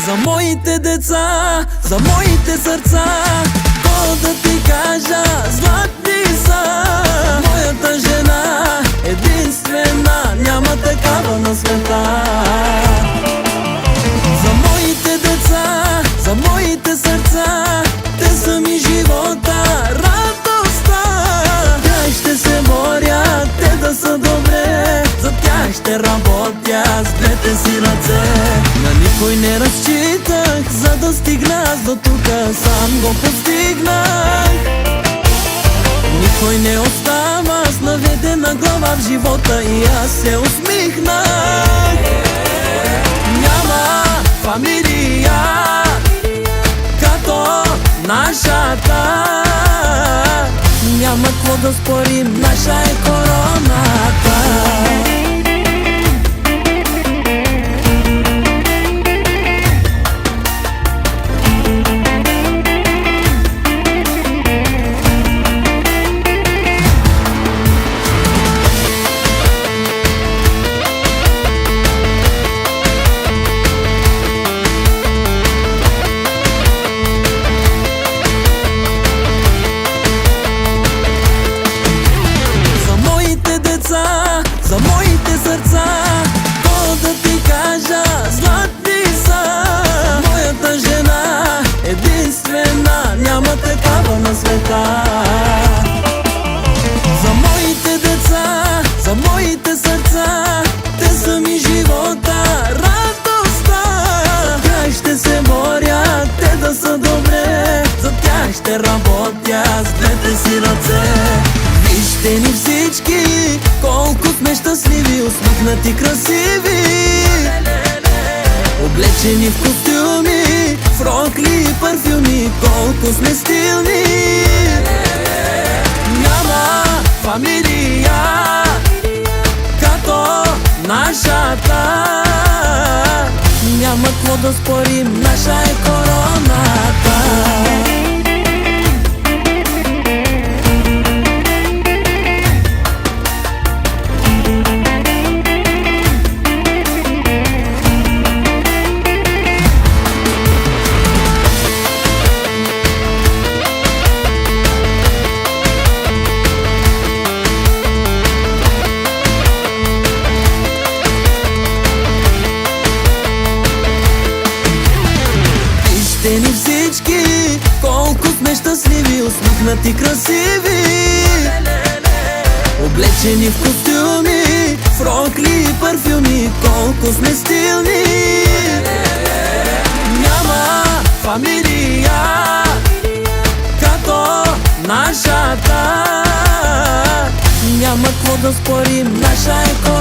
За моите деца, за моите сърца, какво да ти кажа, златни са. Моята жена, единствена, няма такава на света. За моите деца, за моите сърца, те са ми живота, радостта. Тях ще се боря, те да са добре, за тях ще работя с двете си ръце. На никой не разчитах, за да стигна аз до тука, сам го постигнах. Никой не остава с наведена глава в живота и аз се усмихнах. Няма фамилия като нашата, няма какво да спорим, наша е короната. За моите сърца, какво да ти кажа, златни са. Моята жена, единствена, няма такава на света. За моите деца, за моите сърца, те са ми живота, радостта. Тях ще се боря, те да са добре, за тях ще работя с двете си ръце. Вижте ни всички, колко сме щастливи, усмихнати, красиви, облечени в костюми, в рокли и парфюми, колко сме стилни. Няма фамилия като нашата, няма какво да спорим, наша е короната. Вижте ни всички, колко сме щастливи, усмихнати, красиви, облечени в костюми, в рокли и парфюми, колко сме стилни. Няма фамилия като нашата, няма какво да спорим, наша е короната.